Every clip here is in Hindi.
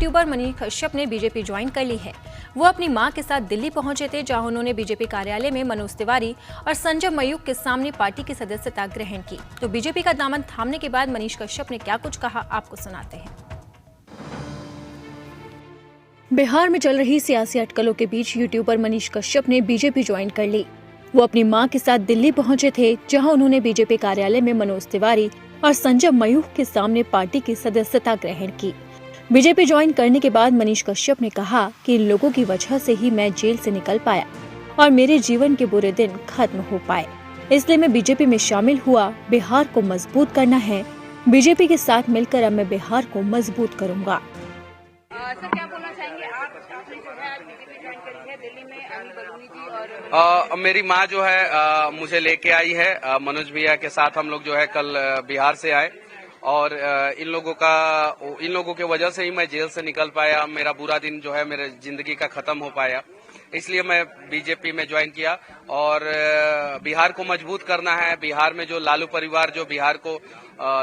यूट्यूबर मनीष कश्यप ने बीजेपी ज्वाइन कर ली है। वो अपनी मां के साथ दिल्ली पहुंचे थे, जहां उन्होंने बीजेपी कार्यालय में मनोज तिवारी और संजय मयूख के सामने पार्टी की सदस्यता ग्रहण की। तो बीजेपी का दामन थामने के बाद मनीष कश्यप ने क्या कुछ कहा, आपको सुनाते हैं। बिहार में चल रही सियासी अटकलों के बीच यूट्यूबर मनीष कश्यप ने बीजेपी ज्वाइन कर ली। वो अपनी मां के साथ दिल्ली पहुंचे थे, जहां उन्होंने बीजेपी कार्यालय में मनोज तिवारी और संजय मयूख के सामने पार्टी की सदस्यता ग्रहण की। बीजेपी ज्वाइन करने के बाद मनीष कश्यप ने कहा कि इन लोगों की वजह से ही मैं जेल से निकल पाया और मेरे जीवन के बुरे दिन खत्म हो पाए, इसलिए मैं बीजेपी में शामिल हुआ। बिहार को मजबूत करना है, बीजेपी के साथ मिलकर अब मैं बिहार को मजबूत करूंगा। सर, क्या बोलना चाहेंगे आपने जो है आज बीजेपी ज्वाइन करी है दिल्ली में, अनिल बलूनी जी और मेरी माँ जो है मुझे लेके आई है। मनोज भैया के साथ हम लोग जो है कल बिहार से आए और इन लोगों के वजह से ही मैं जेल से निकल पाया। मेरा बुरा दिन जो है मेरे जिंदगी का खत्म हो पाया, इसलिए मैं बीजेपी में ज्वाइन किया और बिहार को मजबूत करना है। बिहार में जो लालू परिवार जो बिहार को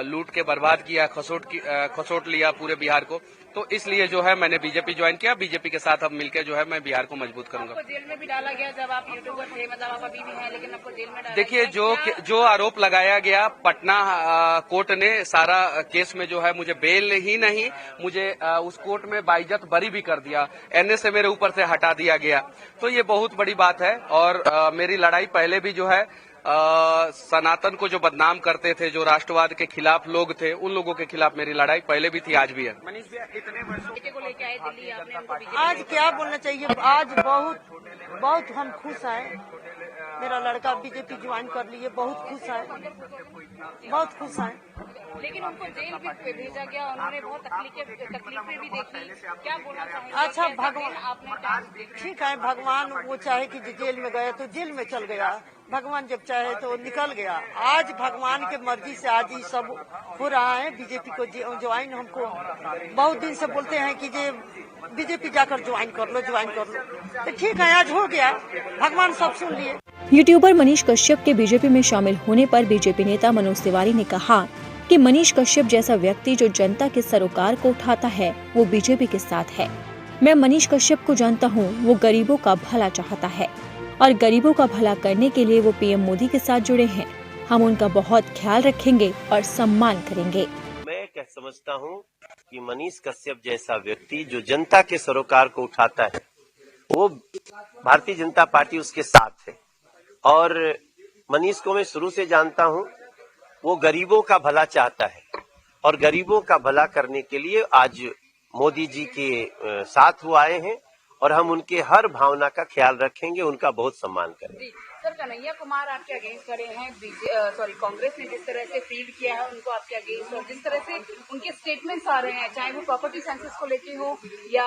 लूट के बर्बाद किया, खसोट लिया पूरे बिहार को, तो इसलिए जो है मैंने बीजेपी ज्वाइन किया। बीजेपी के साथ अब मिलकर जो है मैं बिहार को मजबूत करूंगा। आपको जेल में भी डाला गया जब आप यूट्यूबर थे, मतलब आप अभी भी हैं, लेकिन आपको जेल में डाला देखिए, जो आरोप लगाया गया, पटना कोर्ट ने सारा केस में जो है मुझे बेल ही नहीं, मुझे उस कोर्ट में बाइज्जत बरी भी कर दिया। एनए मेरे ऊपर से हटा दिया गया, तो ये बहुत बड़ी बात है। और मेरी लड़ाई पहले भी जो है सनातन को जो बदनाम करते थे, जो राष्ट्रवाद के खिलाफ लोग थे, उन लोगों के खिलाफ मेरी लड़ाई पहले भी थी, आज भी है। मनीष भैया इतने वर्षों को लेके आए दिल्ली, आपने उनको बीजेपी आज क्या बोलना चाहिए, आज बहुत हम खुश हैं। मेरा लड़का बीजेपी ज्वाइन कर लिए, बहुत खुश है, बहुत खुश है। लेकिन उनको जेल भी भेजा गया, उन्होंने बहुत तकलीफें भी देखी, क्या बोलना चाहेंगे? अच्छा, भगवान आपने ठीक है, भगवान वो चाहे कि जेल में गए तो जेल में चल गया, भगवान जब चाहे तो निकल गया। आज भगवान के मर्जी से आज ये सब हो रहा है। बीजेपी को ज्वाइन, हमको बहुत दिन से बोलते हैं कि जे बीजेपी जाकर ज्वाइन कर लो, तो ठीक है, आज हो गया, भगवान सब सुन लिए। यूट्यूबर मनीष कश्यप के बीजेपी में शामिल होने पर बीजेपी नेता मनोज तिवारी ने कहा कि मनीष कश्यप जैसा व्यक्ति जो जनता के सरोकार को उठाता है, वो बीजेपी के साथ है। मैं मनीष कश्यप को जानता हूँ, वो गरीबों का भला चाहता है और गरीबों का भला करने के लिए वो पीएम मोदी के साथ जुड़े हैं। हम उनका बहुत ख्याल रखेंगे और सम्मान करेंगे। मैं क्या समझता हूँ कि मनीष कश्यप जैसा व्यक्ति जो जनता के सरोकार को उठाता है, वो भारतीय जनता पार्टी उसके साथ है। और मनीष को मैं शुरू से जानता हूँ, वो गरीबों का भला चाहता है और गरीबों का भला करने के लिए आज मोदी जी के साथ वो आए हैं और हम उनके हर भावना का ख्याल रखेंगे, उनका बहुत सम्मान करेंगे। सर, कन्हैया कुमार आपके अगेंस्ट खड़े हैं, कांग्रेस ने जिस तरह से फील्ड किया है उनको आपके अगेंस्ट, और जिस तरह से उनके स्टेटमेंट्स आ रहे हैं, चाहे वो प्रॉपर्टी सेंसस को लेके हो या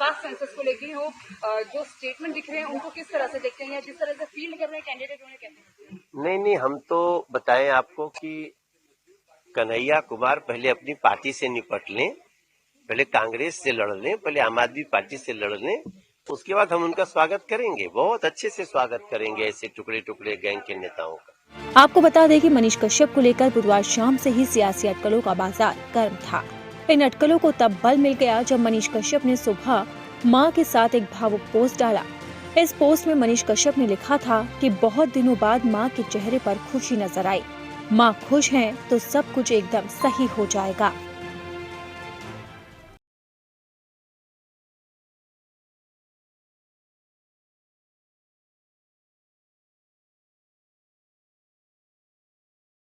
कास्ट सेंसस को लेके हो, जो स्टेटमेंट दिख रहे हैं उनको किस तरह से देखते हैं, या जिस तरह से फील्ड कर रहे हैं कैंडिडेट, उन्हें कहते हैं? नहीं, हम तो बताएं आपको कि कन्हैया कुमार पहले अपनी पार्टी से निपट लें, पहले कांग्रेस से लड़ लें, पहले आम आदमी पार्टी से लड़ लें, उसके बाद हम उनका स्वागत करेंगे, बहुत अच्छे से स्वागत करेंगे ऐसे टुकड़े गैंग के नेताओं का। आपको बता दें कि मनीष कश्यप को लेकर बुधवार शाम से ही सियासी अटकलों का बाजार गर्म था। इन अटकलों को तब बल मिल गया जब मनीष कश्यप ने सुबह मां के साथ एक भावुक पोस्ट डाला। इस पोस्ट में मनीष कश्यप ने लिखा था कि बहुत दिनों बाद मां के चेहरे पर खुशी नजर आई। मां खुश हैं तो सब कुछ एकदम सही हो जाएगा।